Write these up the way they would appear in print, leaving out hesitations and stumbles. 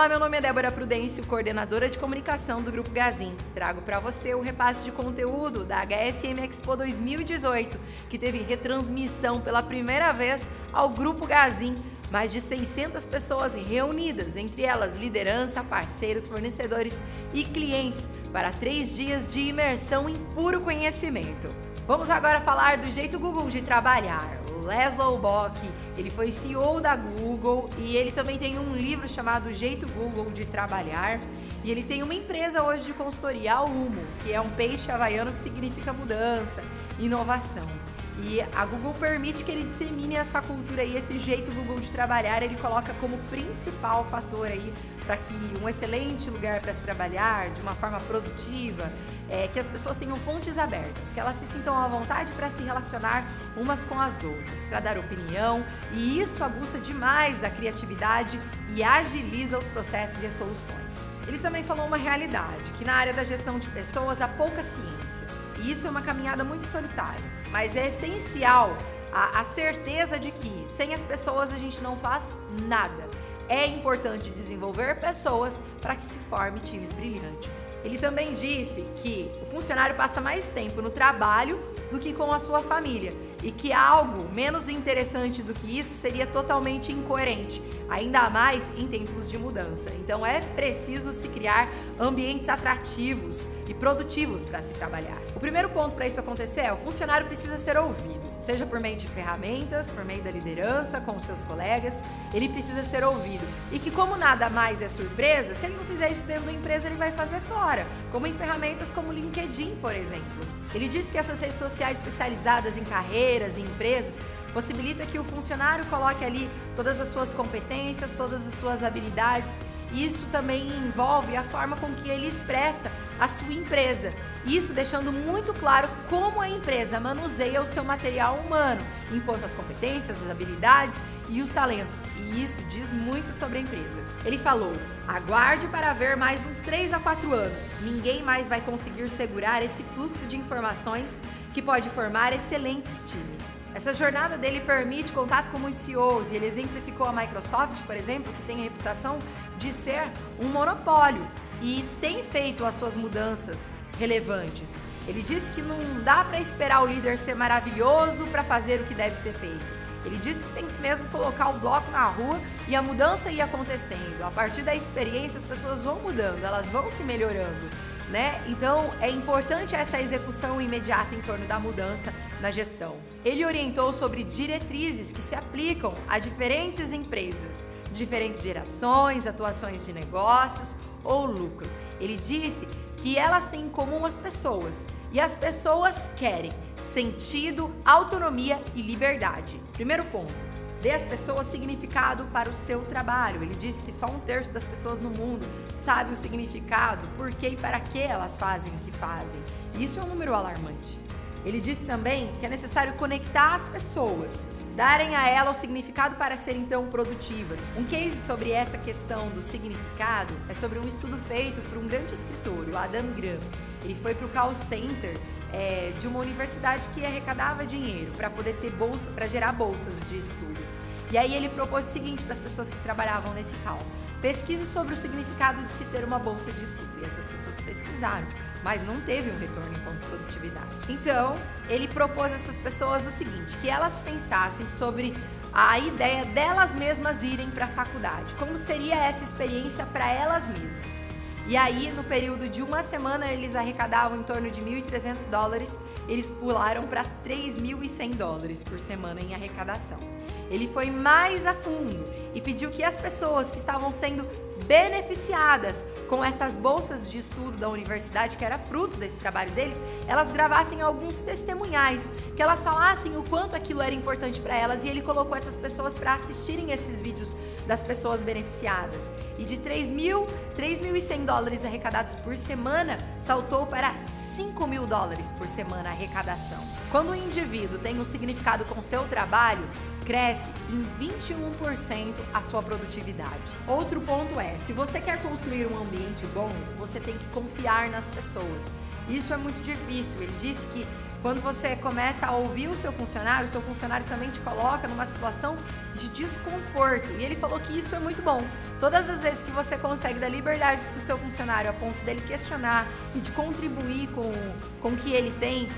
Olá, meu nome é Débora Prudêncio, coordenadora de comunicação do Grupo Gazin. Trago para você o repasse de conteúdo da HSM Expo 2018, que teve retransmissão pela primeira vez ao Grupo Gazin. Mais de 600 pessoas reunidas, entre elas liderança, parceiros, fornecedores e clientes, para 3 dias de imersão em puro conhecimento. Vamos agora falar do jeito Google de trabalhar. O Laszlo Bock, ele foi CEO da Google e ele também tem um livro chamado Jeito Google de Trabalhar. E ele tem uma empresa hoje de consultoria, a Humo, que é um peixe havaiano que significa mudança, inovação. E a Google permite que ele dissemine essa cultura e esse jeito Google de trabalhar, ele coloca como principal fator aí para que um excelente lugar para se trabalhar de uma forma produtiva, que as pessoas tenham fontes abertas, que elas se sintam à vontade para se relacionar umas com as outras, para dar opinião, e isso aguça demais a criatividade e agiliza os processos e as soluções. Ele também falou uma realidade, que na área da gestão de pessoas há pouca ciência. E isso é uma caminhada muito solitária, mas é essencial a certeza de que sem as pessoas a gente não faz nada. É importante desenvolver pessoas para que se forme times brilhantes. Ele também disse que o funcionário passa mais tempo no trabalho do que com a sua família e que algo menos interessante do que isso seria totalmente incoerente, ainda mais em tempos de mudança. Então é preciso se criar ambientes atrativos e produtivos para se trabalhar. O primeiro ponto para isso acontecer é o funcionário precisa ser ouvido, seja por meio de ferramentas, por meio da liderança, com os seus colegas, ele precisa ser ouvido. E que como nada mais é surpresa, se ele não fizer isso dentro da empresa, ele vai fazer fora, como em ferramentas como o LinkedIn, por exemplo. Ele disse que essas redes sociais especializadas em carreiras e empresas possibilita que o funcionário coloque ali todas as suas competências, todas as suas habilidades. Isso também envolve a forma com que ele expressa a sua empresa. Isso deixando muito claro como a empresa manuseia o seu material humano, enquanto as competências, as habilidades e os talentos. E isso diz muito sobre a empresa. Ele falou: aguarde para ver mais uns 3 a 4 anos. Ninguém mais vai conseguir segurar esse fluxo de informações que pode formar excelentes times. Essa jornada dele permite contato com muitos CEOs e ele exemplificou a Microsoft, por exemplo, que tem a reputação de ser um monopólio e tem feito as suas mudanças relevantes. Ele disse que não dá para esperar o líder ser maravilhoso para fazer o que deve ser feito. Ele disse que tem que mesmo colocar o bloco na rua e a mudança ir acontecendo. A partir da experiência as pessoas vão mudando, elas vão se melhorando, né? Então é importante essa execução imediata em torno da mudança na gestão. Ele orientou sobre diretrizes que se aplicam a diferentes empresas, diferentes gerações, atuações de negócios ou lucro. Ele disse que elas têm em comum as pessoas e as pessoas querem sentido, autonomia e liberdade. Primeiro ponto: dê às pessoas significado para o seu trabalho. Ele disse que só 1/3 das pessoas no mundo sabe o significado, por que e para que elas fazem o que fazem. Isso é um número alarmante. Ele disse também que é necessário conectar as pessoas, darem a ela o significado para serem então produtivas. Um case sobre essa questão do significado é sobre um estudo feito por um grande escritor, o Adam Grant. Ele foi para o call center de uma universidade que arrecadava dinheiro para poder ter bolsa, para gerar bolsas de estudo. E aí ele propôs o seguinte para as pessoas que trabalhavam nesse call: pesquise sobre o significado de se ter uma bolsa de estudo. E essas pessoas pesquisaram, mas não teve um retorno enquanto produtividade. Então, ele propôs a essas pessoas o seguinte: que elas pensassem sobre a ideia delas mesmas irem para a faculdade. Como seria essa experiência para elas mesmas? E aí, no período de uma semana, eles arrecadavam em torno de $1.300, eles pularam para $3.100 por semana em arrecadação. Ele foi mais a fundo e pediu que as pessoas que estavam sendo beneficiadas com essas bolsas de estudo da universidade, que era fruto desse trabalho deles, elas gravassem alguns testemunhais, que elas falassem o quanto aquilo era importante para elas, e ele colocou essas pessoas para assistirem esses vídeos das pessoas beneficiadas. E de $3.100 arrecadados por semana, saltou para $5.000 por semana a arrecadação. Quando o indivíduo tem um significado com o seu trabalho, cresce em 21% a sua produtividade. Outro ponto é, se você quer construir um ambiente bom, você tem que confiar nas pessoas. Isso é muito difícil. Ele disse que Quando você começa a ouvir o seu funcionário também te coloca numa situação de desconforto. E ele falou que isso é muito bom. Todas as vezes que você consegue dar liberdade para o seu funcionário a ponto dele questionar e de contribuir com o que ele tem,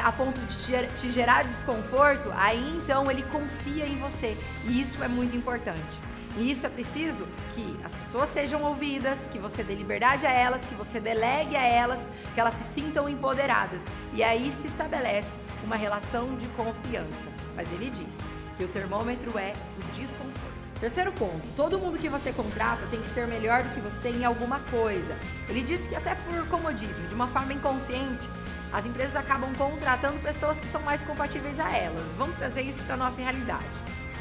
a ponto de te gerar desconforto, aí então ele confia em você. E isso é muito importante. E isso é preciso que as pessoas sejam ouvidas, que você dê liberdade a elas, que você delegue a elas, que elas se sintam empoderadas. E aí se estabelece uma relação de confiança. Mas ele diz que o termômetro é o desconforto. Terceiro ponto, todo mundo que você contrata tem que ser melhor do que você em alguma coisa. Ele disse que até por comodismo, de uma forma inconsciente, as empresas acabam contratando pessoas que são mais compatíveis a elas. Vamos trazer isso para a nossa realidade.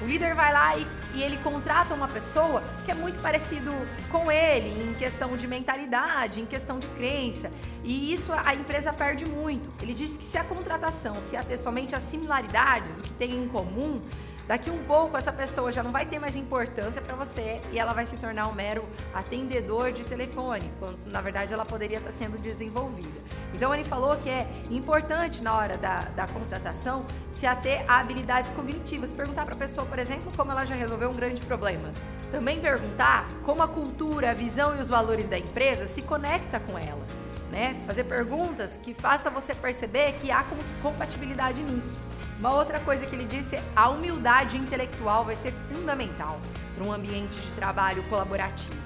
O líder vai lá e ele contrata uma pessoa que é muito parecido com ele em questão de mentalidade, em questão de crença. E isso a empresa perde muito. Ele disse que se a contratação se ater somente às similaridades, o que tem em comum, daqui um pouco essa pessoa já não vai ter mais importância para você e ela vai se tornar um mero atendedor de telefone, quando na verdade ela poderia estar sendo desenvolvida. Então ele falou que é importante na hora da contratação se ater a habilidades cognitivas, perguntar para a pessoa, por exemplo, como ela já resolveu um grande problema. Também perguntar como a cultura, a visão e os valores da empresa se conecta com ela, né? Fazer perguntas que façam você perceber que há compatibilidade nisso. Uma outra coisa que ele disse é a humildade intelectual vai ser fundamental para um ambiente de trabalho colaborativo.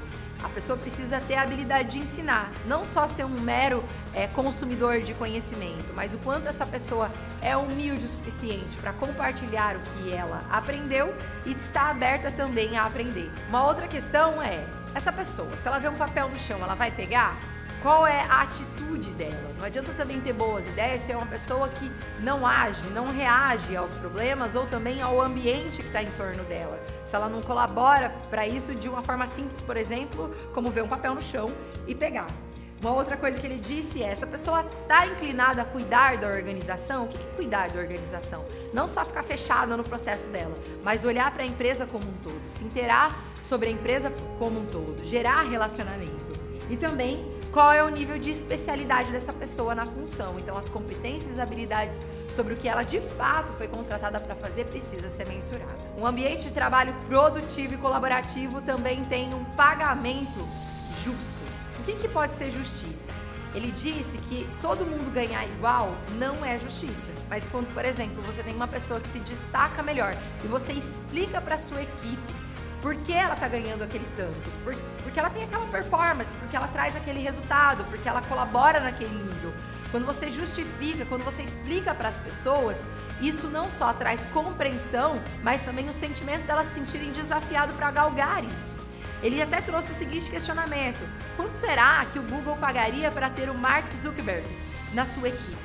A pessoa precisa ter a habilidade de ensinar, não só ser um mero consumidor de conhecimento, mas o quanto essa pessoa é humilde o suficiente para compartilhar o que ela aprendeu e está aberta também a aprender. Uma outra questão é, essa pessoa, se ela vê um papel no chão, ela vai pegar? Qual é a atitude dela? Não adianta também ter boas ideias se é uma pessoa que não age, não reage aos problemas ou também ao ambiente que está em torno dela. Se ela não colabora para isso de uma forma simples, por exemplo, como ver um papel no chão e pegar. Uma outra coisa que ele disse é, essa pessoa está inclinada a cuidar da organização? O que é cuidar da organização? Não só ficar fechada no processo dela, mas olhar para a empresa como um todo, se inteirar sobre a empresa como um todo, gerar relacionamento. E também qual é o nível de especialidade dessa pessoa na função. Então, as competências e habilidades sobre o que ela de fato foi contratada para fazer precisa ser mensurada. Um ambiente de trabalho produtivo e colaborativo também tem um pagamento justo. O que pode ser justiça? Ele disse que todo mundo ganhar igual não é justiça. Mas quando, por exemplo, você tem uma pessoa que se destaca melhor e você explica para a sua equipe por que ela está ganhando aquele tanto? Porque ela tem aquela performance, porque ela traz aquele resultado, porque ela colabora naquele nível. Quando você justifica, quando você explica para as pessoas, isso não só traz compreensão, mas também o sentimento delas se sentirem desafiadas para galgar isso. Ele até trouxe o seguinte questionamento: quanto será que o Google pagaria para ter o Mark Zuckerberg na sua equipe?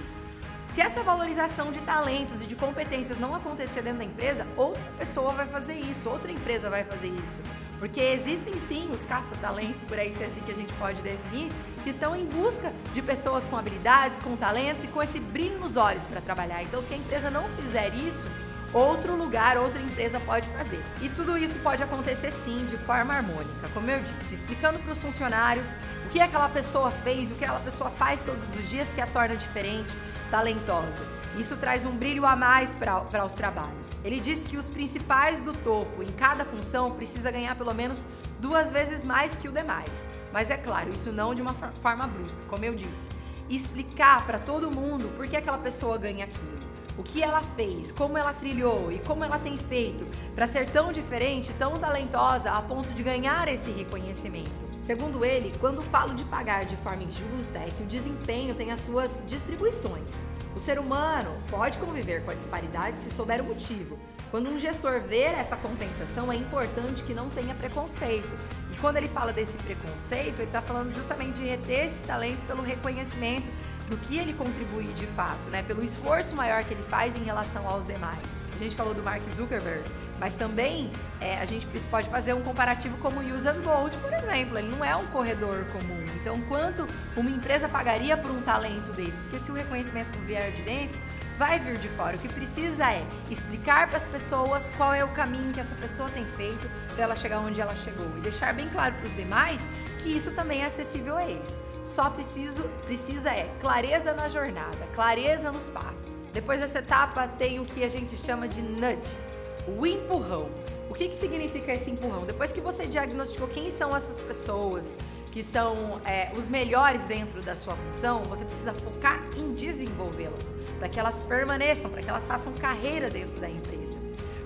Se essa valorização de talentos e de competências não acontecer dentro da empresa, outra pessoa vai fazer isso, outra empresa vai fazer isso. Porque existem sim os caça-talentos, por aí se é assim que a gente pode definir, que estão em busca de pessoas com habilidades, com talentos e com esse brilho nos olhos para trabalhar. Então, se a empresa não fizer isso, outro lugar, outra empresa pode fazer. E tudo isso pode acontecer sim, de forma harmônica, como eu disse, explicando para os funcionários o que aquela pessoa fez, o que aquela pessoa faz todos os dias que a torna diferente, talentosa. Isso traz um brilho a mais para os trabalhos. Ele disse que os principais do topo em cada função precisa ganhar pelo menos 2 vezes mais que o demais. Mas é claro, isso não de uma forma brusca, como eu disse. Explicar para todo mundo por que aquela pessoa ganha aquilo, o que ela fez, como ela trilhou e como ela tem feito para ser tão diferente, tão talentosa a ponto de ganhar esse reconhecimento. Segundo ele, quando falo de pagar de forma injusta, é que o desempenho tem as suas distribuições. O ser humano pode conviver com a disparidade se souber o motivo. Quando um gestor ver essa compensação, é importante que não tenha preconceito. E quando ele fala desse preconceito, ele está falando justamente de reter esse talento pelo reconhecimento do que ele contribui de fato, né? Pelo esforço maior que ele faz em relação aos demais. A gente falou do Mark Zuckerberg, mas também a gente pode fazer um comparativo como o Usain Bolt, por exemplo. Ele não é um corredor comum. Então, quanto uma empresa pagaria por um talento desse? Porque se o reconhecimento vier de dentro, vai vir de fora. O que precisa é explicar para as pessoas qual é o caminho que essa pessoa tem feito para ela chegar onde ela chegou e deixar bem claro para os demais que isso também é acessível a eles. só precisa clareza na jornada, clareza nos passos. Depois dessa etapa tem o que a gente chama de nudge, o empurrão. O que significa esse empurrão? Depois que você diagnosticou quem são essas pessoas que são os melhores dentro da sua função, você precisa focar em desenvolvê-las, para que elas permaneçam, para que elas façam carreira dentro da empresa.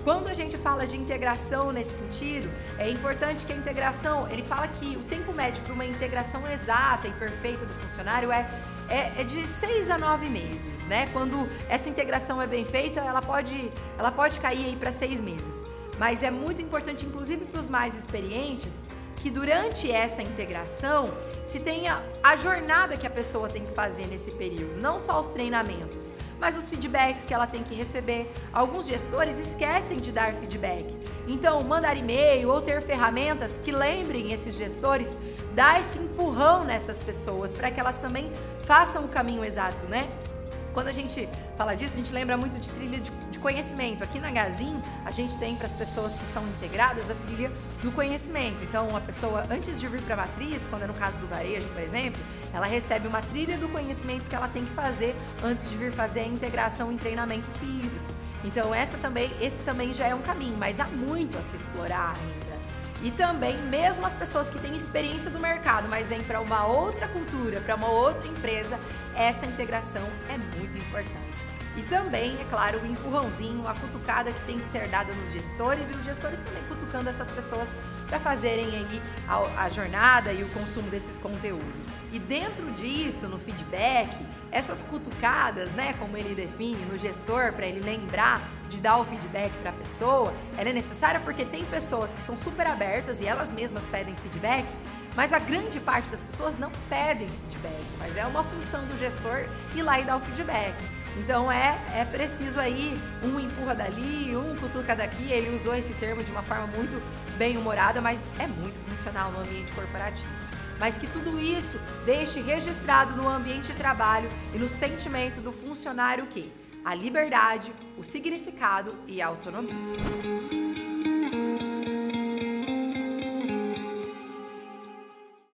Quando a gente fala de integração nesse sentido, é importante que a integração, ele fala que o tempo médio para uma integração exata e perfeita do funcionário é de 6 a 9 meses, né? Quando essa integração é bem feita, ela pode cair aí para 6 meses. Mas é muito importante, inclusive para os mais experientes, que durante essa integração se tenha a jornada que a pessoa tem que fazer nesse período, não só os treinamentos, mas os feedbacks que ela tem que receber. Alguns gestores esquecem de dar feedback, então mandar e-mail ou ter ferramentas que lembrem esses gestores, dar esse empurrão nessas pessoas para que elas também façam o caminho exato, né? Quando a gente fala disso, a gente lembra muito de trilha de conhecimento. Aqui na Gazin, a gente tem para as pessoas que são integradas a trilha do conhecimento. Então, a pessoa, antes de vir para a matriz, quando é no caso do varejo, por exemplo, ela recebe uma trilha do conhecimento que ela tem que fazer antes de vir fazer a integração em treinamento físico. Então, esse também já é um caminho, mas há muito a se explorar ainda. E também, mesmo as pessoas que têm experiência do mercado, mas vêm para uma outra cultura, para uma outra empresa, essa integração é muito importante. E também, é claro, o empurrãozinho, a cutucada que tem que ser dada nos gestores e os gestores também cutucando essas pessoas para fazerem aí a jornada e o consumo desses conteúdos. E dentro disso, no feedback, essas cutucadas, né, como ele define no gestor, para ele lembrar de dar o feedback para a pessoa, ela é necessária porque tem pessoas que são super abertas e elas mesmas pedem feedback, mas a grande parte das pessoas não pedem feedback, mas é uma função do gestor ir lá e dar o feedback. Então é preciso aí um empurra dali, um cutuca daqui. Ele usou esse termo de uma forma muito bem humorada, mas é muito funcional no ambiente corporativo. Mas que tudo isso deixe registrado no ambiente de trabalho e no sentimento do funcionário que a liberdade, o significado e a autonomia.